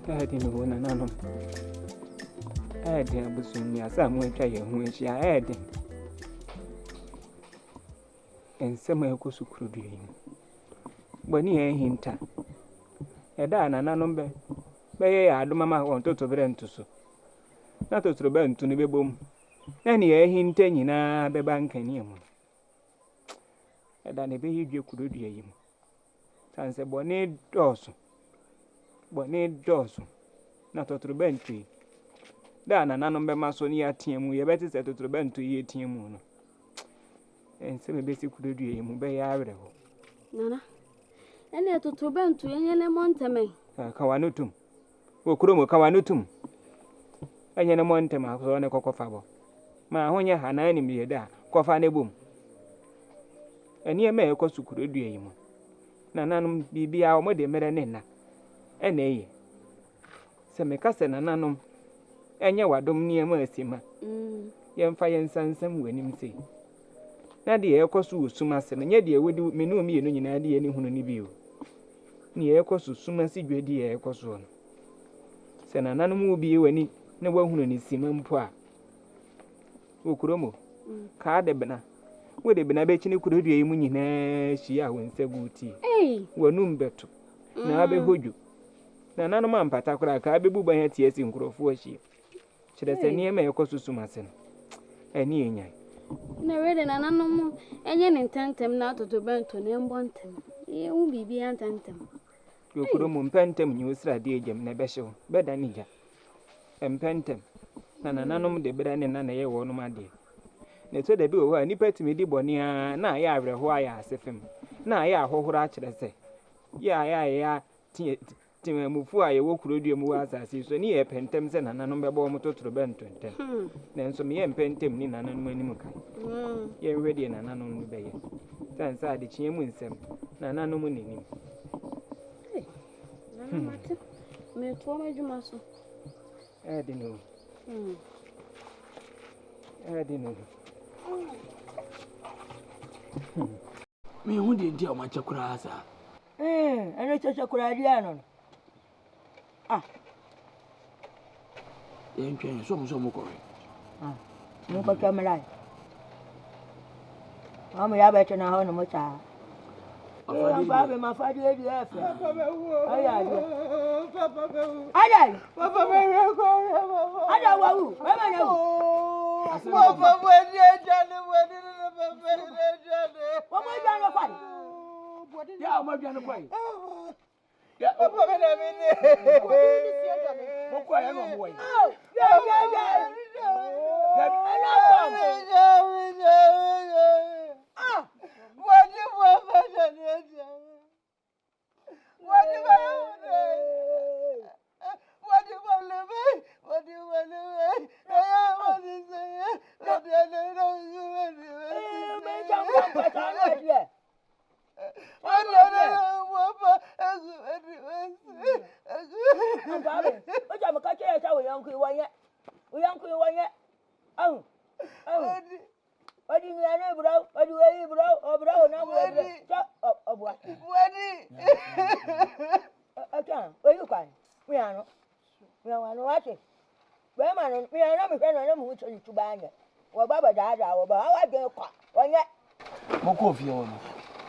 I didn't want another. I didn't was soon as some way try when she had. And some of us could do him. But near Yantah. A dana number. Bay, I do mamma want to bend to so. Not to bend to the boom. Any a hint in a bank and him. A dana be you could do him. Sans a bonnet dorsum. Bonnet dorsum. Not to the bend tree. Dana number masonia team, we better set to the bend to ye team. And some basic could do him, bay arrow. Nana, and to bend to any montame. Kawanutum. Okurumo Kawanutum. And yen a montem I was on a cocofabo. My honya hana enemy da, cofane boom. And near me, a cosu could do him. Nanum be our mother medanena. And a some cousin and nanum. And you are dom near mercy, ma. Young fire and son, some when him say. Nadia cosu sumasen, and yet dear would do me no me no idea any who any view. Near cosu sumasi dear cosu. Send an animal be any no one who needs Simon Poa. Okuromo, Cardebana. Would have been a betting you could do a moon she went say good tea. Eh, were noon better. Now I behold you. Now none of man patakra can be by a tears in Crow for she. Should I say near me a cosu sumasen? And near. No, read an animal, and yen intend them not to burn to name want him. It won't be beyond them. You could pentem, you said, dear Jim, Nebesho, better nigger. And pentem, and an animal de better than an air one, my dear. They said they do a nipper to me, Debonia, now I have a why I say him. Now I have whole ratchet, I say. Yeah, Tim move for I walk through the moors as is near pentem and an number bomb to Benton. Then some yen pentem in an animal. Yen ready and an unknown bay. Thanks, I did him with them, none unknown in him. Me to my muscle. I didn't know. I didn't know. Me who did deal much a crasa. And it's a cradiano. Ah, Then can some more. no, but I'm alive. I'm a better now on a motor. I'm my father.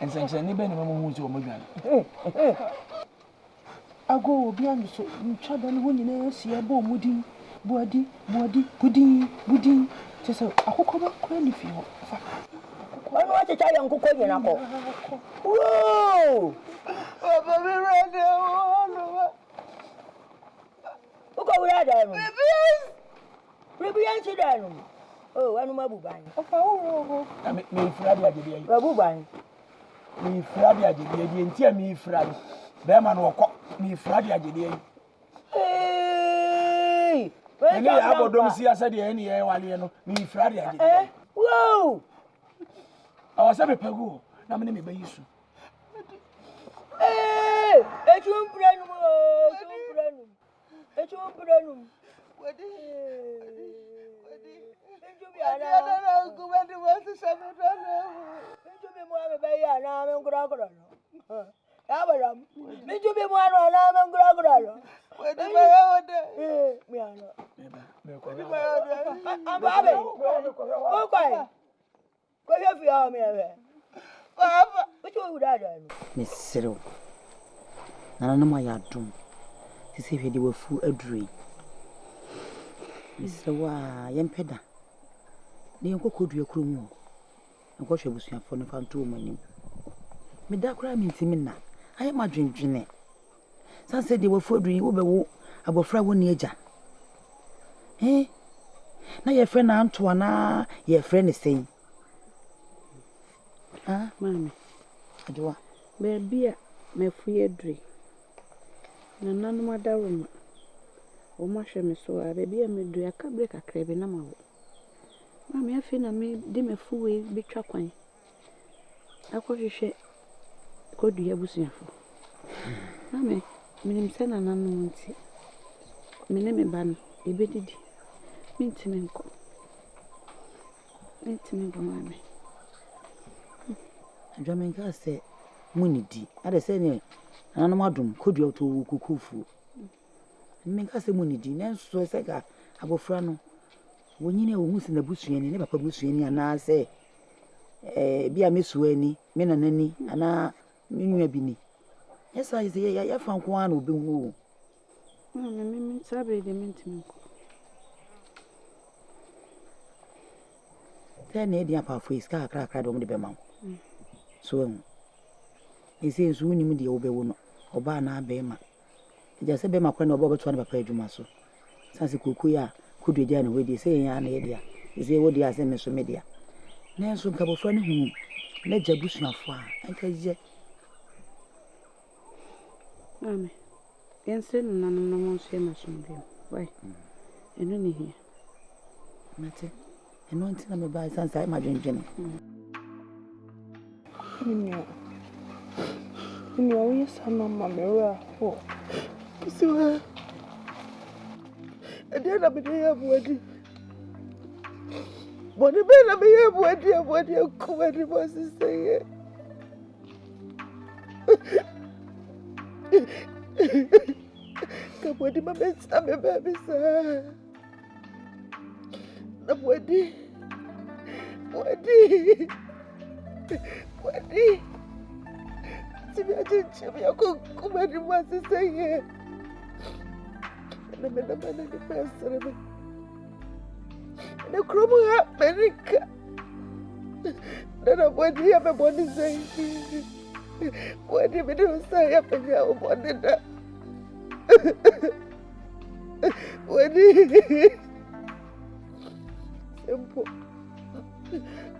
And since anybody who's your mother. I go beyond so chad and winning see a bomb woody, pudding, just a hookah quail if you want. I want to tell you, Uncle Coyne. Whoa! Look over there. Maybe answer that. Oh, I'm a booby. Oh, I make me Friday. Booby. Me Friday, the dear me Friday. Bearman will call me Friday. Hey! When I don't see us at the any air while you know me Friday. Whoa! I was a pegu. Now, me by you. Hey! It's your brand. It's your brand. What is it? I don't know. Go to the 7. Be more by an arm and grogger. Abraham, did you be one alarm and grogger? Papa. Go here for your man. Papa, what you would have done? Miss Cyril. Nana no my doom. To see if they were full a dream. Mr. Yampeda. The uncle could be a crew. And what was your phone found 2 money. Me da cry me timina. I am a dream. Some said they were for dream over about Frau Neja. Eh? Now your friend Antoine, your friend is saying. Ah, mammy. I do. Baby, my free dream. None of my darling. O masha me so a baby, me do a break a crab in a mouth. Mammy, I feel I made them a full way big traquine. I could share. Could you have seen for? Mammy, my name Sana Nan. My name is Ban, a Beddide. Mintimenko. Mammy. Jamaica said, Munity. I say, an amadum could you to Kukufu. Make us a munity, and so I say, Abofrano. When you know who's in the bush, and never publish any, and I say, be a Miss Wenny, men and any, and I mean, Bini. Yes, I say, I found one will be who. Mammy, Sabre, the Mintimenko. Then Eddie up our face, crack on the bema. So, he says, we need the Obewono, or Bana Bema. Just a Bema when Robert one of a page muscle. Sansi Kukuya could be done with the saying an idea. Is a word as a media. Nelson Cabo friend whom let your bush not far, and crazy. Mammy, Yanson and none of them shame us on them. Why? And only here. Matilda. And one thing I'm by since I imagine Jenny. You always have my mirror. Oh, so and then I'll be there, wedding. But the man I'll be here, what you come was to say. Come with my best, I'm a baby, sir. The wedding. See, I didn't tell me I could come and was to say here. And I'm in the man of the first of it. And the crumble up, America. Then I'm going to hear my body saying, what did we do? Say up and I wanted that. What did simple?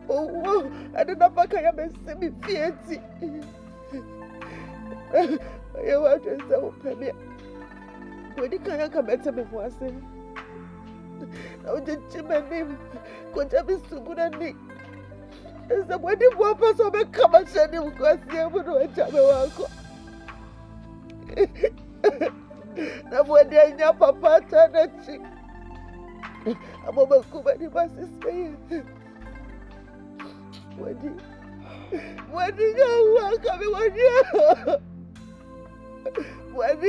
Oh, wow, I don't know if I can see me fancy. I want to say, oh, Penny. When you can't come back to me for us, I would just my name. Could I be Suban and Nick? Is the wedding one person will come and send him because he would want to have a now, when they are papa, turn a chick. I'm over Kuba, must say. When do you welcome when you? When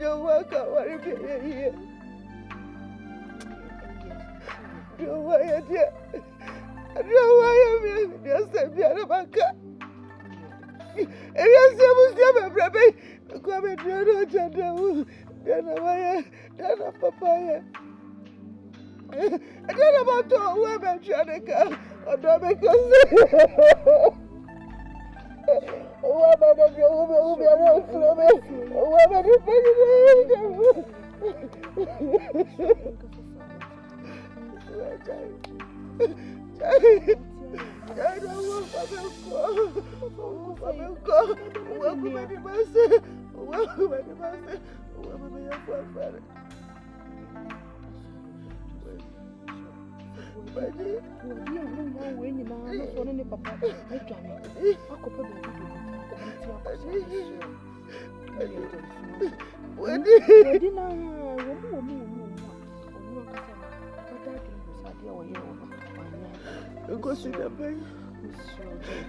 you welcome, what if you're here? Do why you're here? Do why you're here? Just say, Bianca. If you see a baby, come and do it, then a papaya. I don't know about the women, Janica. I don't make us woman of your woman, woman is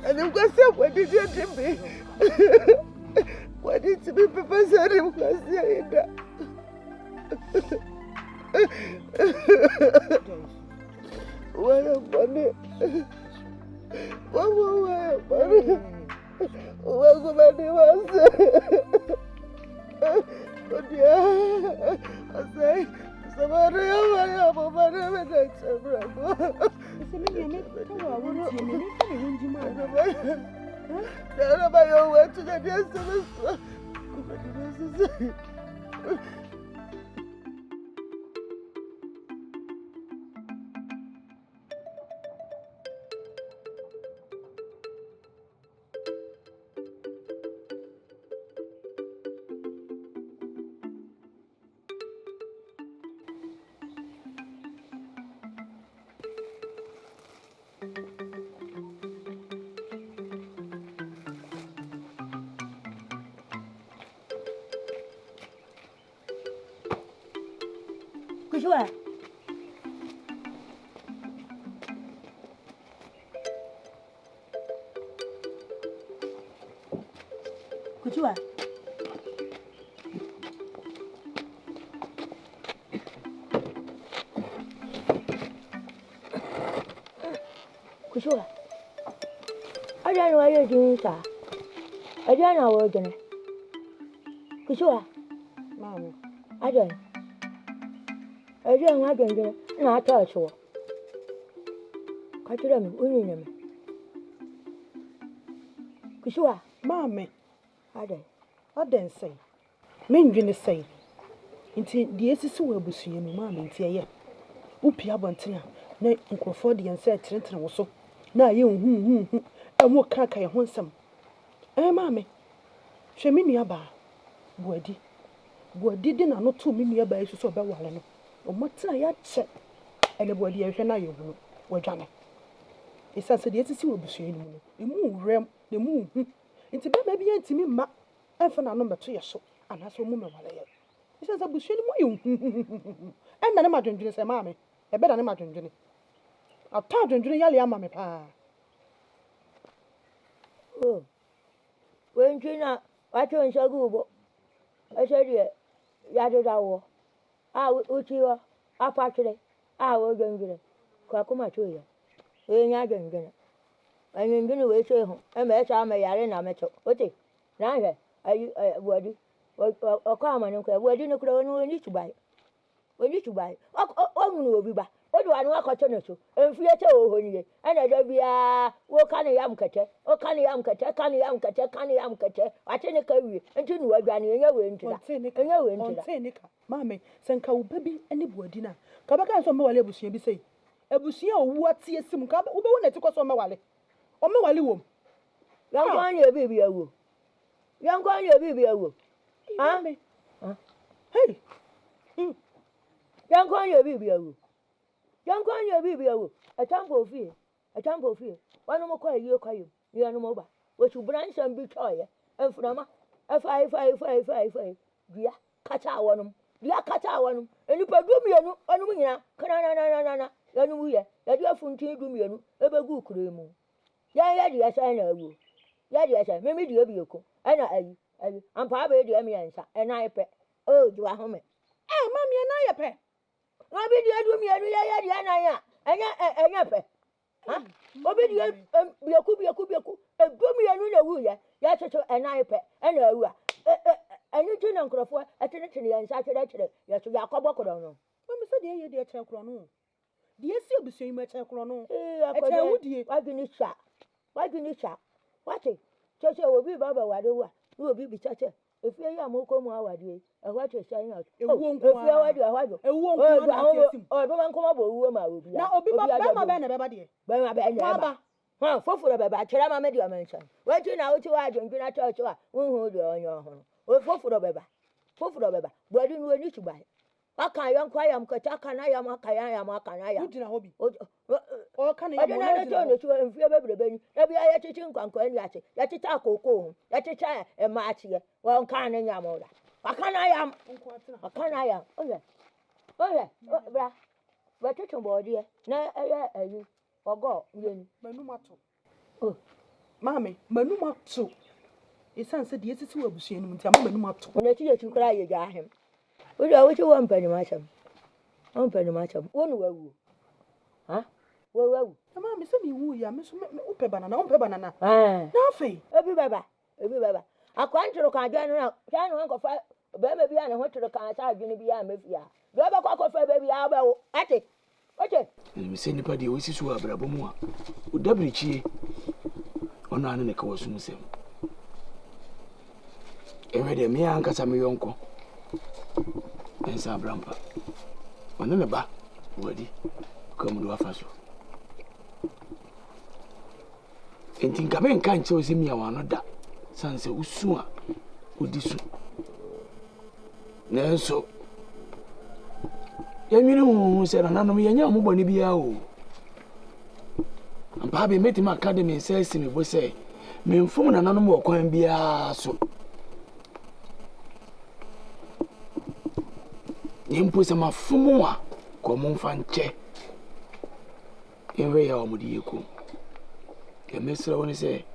and I'm going to say, what did you do me? What did you be prepared him because you're Where money? Where money? Where money was? Oh dear, I say, somebody over my money next time. It's a million. I won't see me. Now my own way to the distance. Kushua. Kushua. Kushua. I don't know why you're doing, sir. I don't know what you're doing. Kushua. Mama. I don't. I don't want to do it. Not touch you. Catch them, winning them. Kushua. Mama. I don't. I didn't say. Men didn't say. Until the SS will be seeing me, Mamma, and say, Upia Bontina. Nay, Uncle Fordy and said Trenton was so. Now you, and what crack I want some. Eh, Mammy. Shemini Abba. Boady. Boady didn't know 2 million by so about Wallen. Or what I had said. Anybody I can you were Johnny. It says the SS will be seeing me. The moon realm, the moon. Into baby and to me, ma. And for number 2 or so. And that's a woman while I. He says I will see you. And then I'm drinking, say, Mammy. I better not drinking. I'll tell drinking yelly, Mammy. Oh. When Gina, I turn so good. I said, Yadda. Uchiwa, Apatry. I will drink it. Quackuma to you. We ain't drinking it. And you're going to wait home. And make our Mayarina metal. What is now? Are you wordy? Or common, where do you know when you to buy? When you to buy? Oh, will be back. What do I know? I can to and theatre over here. And I don't be a can I am cutter, or can I am cutter, can I am cutter, can I am cutter. I take a career and to know Granny and your winter. And your winter. Mammy, send cow baby anybody now. Cabaka so more labels be say. A bushia or what see a sim cab, who won't take us on my wallet. On my wallet womb. Young one, your baby, a woo. Young one, your baby, a woo. Mammy. Hey. Young one, your baby, a woo. Young one, your baby, a temple fear. A temple fear. One more cry, you cry you. You are no more. What you branch and be toy. And from a 5. Dear, catch our one. Dear, catch our one. And you put me on Wina. Canana, Yanuya. That you are from Tea Dumian. Ever good cream. Yes, I know. Yes, maybe the Obioko. And I'm probably the answer. And I pay. Oh, you are home. Eh, Mammy, and I pay. Maybe the Adumia, and yappe. Huh? Maybe Yaku, a Bumia Nuna, yes, and I pay, and you turn on Crawford, attention, and Saturday, yes, Yacobocono. Mamma said, dear Chacrono. Dear Silver, so much Chacrono. Why do you chat? Why do you chat? What it? Chacha will be Baba Wadua, who will be Chacha. If you are Moko, a what is saying out. It won't go. It won't go. Don't come up with woman. Now, be my banner, Baba. Well, for about Chama Media mention. What you know to add and do not touch you, won't hold you on your home. Or for Baba. Where do you need to buy? I can't cry, I'm Kataka, Who did I hobby? Or can I don't know to and fear baby. Maybe I had to think on Coinati. Let it tackle, let it try a match here. Well, can't I am all that. I am. Oh, yeah. But it's a body. No, you or go. Manumato. Oh, Mammy, Manumato. It sounds said yes, it's who will be seeing him. Manumato. When I see you cry, you got him. What are you one penny, madam? 1 penny, madam. 1 way. Huh? Wo. Mama, me say me wu ya, me so me upe banana. Na fe. Ebi baba. Akwanchiro kan adwan no, hwa no nko fa ba ma bi a ne ho twiro kan sa adwene bi a mafia. Bi ba kwa fa ba bi a ba wo. Ate. Oche. Me say nipa de wesi so abrabo mu a. O dabrichie. Ona ane ne ka wasu musem. Ewe de me ankasa me yonko. Ensa abrampa. Ona ne ba. Wadi. Come do afaso. Enti nka me nka nche osi mia wano da. Sanse usu a odisu. Nenso. Yamini hu se na nanom yenya mo boni bia o. Ampa be meti ma academy sense me bo se me mfum na nanom wo kwan bia so. Yempo se ma fumu a ko mo mfa nche. Yenwe ya omudi yeku. Yemesra woni se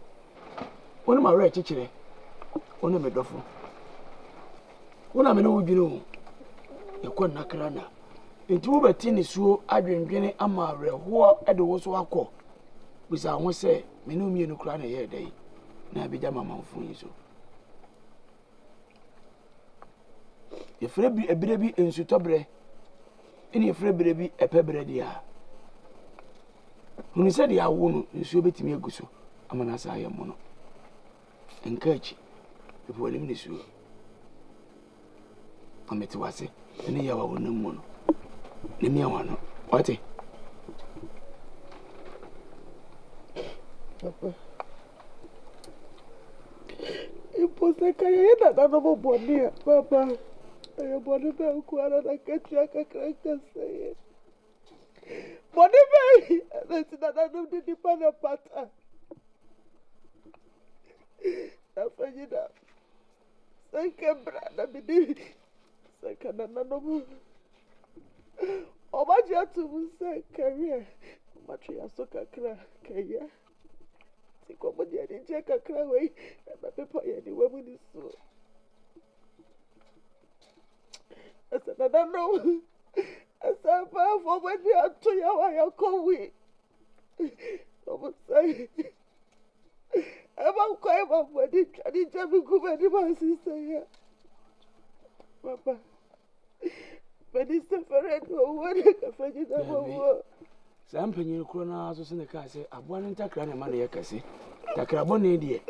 woni ma re chichire. Woni me dofo. Wona me no wudwino. Yakọ nakra na. Enti wo beti ni suo adwendwene ama reho ede wo so akọ. Bisa ho se me no mienu kra na ye dai. Na abija mama mfo yi so. Ye fre bi ebire bi ensutobre. Eni ye fre bire bi epebre dia. Hunu se dia wo no nsuo betimi aguso amana sa aye mo no. Enkachi. Epo wale mi suo. Ameti wase. Eni ya wa wonu mo no. Nemi awano. Wate. Papa. Imposa kaya na no boni papa. Ayo boni ba ku ara na ketia kakra say. Boni ba na tina no di pa na pata. Afanyida. Sanke brada bidi. Sanka na no. Obaja to say career. Matria so kakra kaya. Siko mo dia ni je kakra we na pepa ye ni we mu ni so. Asa na no. Asa pa for when you to ya wa ya ko we. Obo say. Eba ko eba for di je bi ku be di ma sister ya. Papa. Minister Ferret what ka faji da wo. Sa mpanyin kro na so se ne ka se aboa ne ntakra ne ma ne yakase. Takra bone die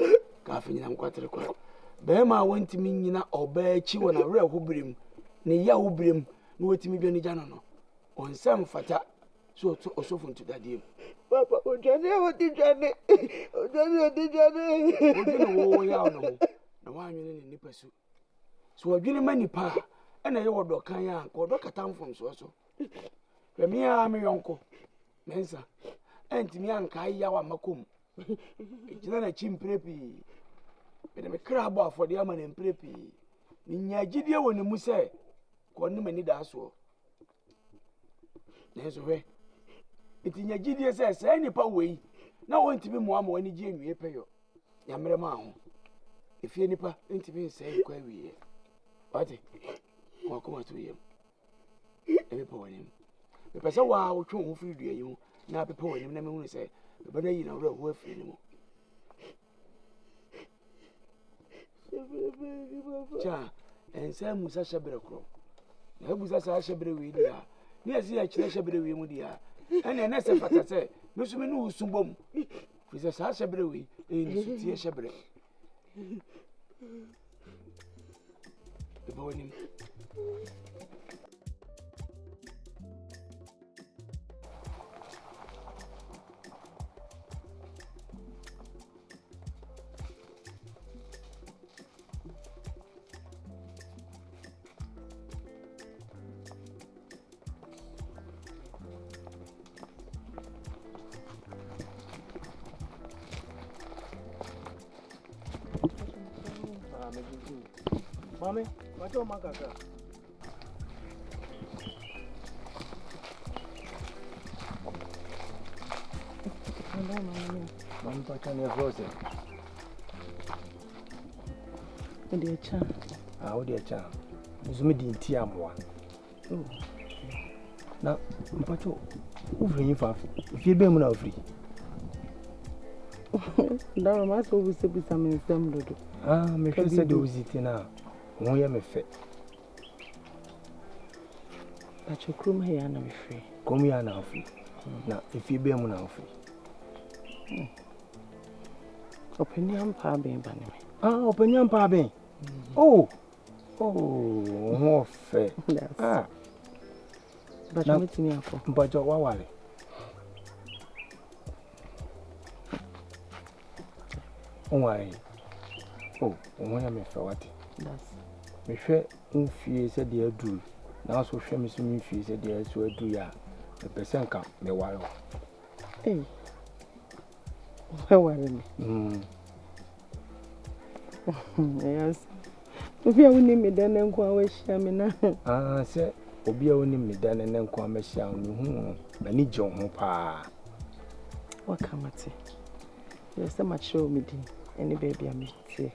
ka afanyina mkwatere kwa. Be ma wantimi nyina oba achi wona were hobirem. Ne ya hobirem no watimi dwane jana no. Onsam fata so to osofo ntu dadiem. Papa ojane odijane. Odine wo ya no. Na wanwene ne nipa su. So odwene manipa ena ye wodo kan ya anko do katamfom so. Kwemi ya me yonko. Mensa. Entimi anka ya wa makom. Ejina na chimprepi. Bede me krabo afode ama na mprepi. Ni nyagidie woni mu se ko ne mani da so. Nezo we. Eti nyagidie se nipa wei. Na wontimi mo ama wani gi enwie peyo. Ya mere ma ho. Efie nipa entimi se kwa wiye. Wate. Wa kuma to yem. Ebe pa wani. Me pese wa wo twu ho firi dua yi ho na pepa wani na me hu se be na yi na wura ho afiri ni mo. Cha, ensa musa shabere kro. Na busa sa shabere wi dia. Ni asi ya kire shabere wi mu dia. Ene na se fata se, me so me nu sumbom. Busa sa shabere wi, ni su tie shabere. Ebe wani. Mami, wacha makaka. Mami pacha ni afrose. Odi cha. Odi cha. Muzumi di nti amwa. Na mpacho Ufiri fafu. If you be mun free. That was always a bit some do. Ah, me sure say do it now. Won ya me fe. But your crew here na me free. Come here now free. Now if you be mun free. Opinion pa ben banime. Ah, opinion pa ben. Oh. Oh, fair. Ah. But you meet me after. But you wawale. Why? Oh, when me for what? That's. Me share unfie said the do. Now so share me some unfie said the so do ya. The person come me walo. Hey. Where were me? Yes. If you only me then and go away, Shamina. Ah, say, Obi only me then and then come a sham. Many John pa. What come at it? There's so much show me, any baby I meet. Say,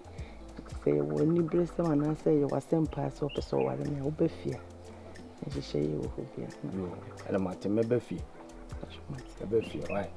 when you breast them and answer you was sent pass up so I don't know, fear. And she say you will be. And I'm at a Beddide. A Beddide, why?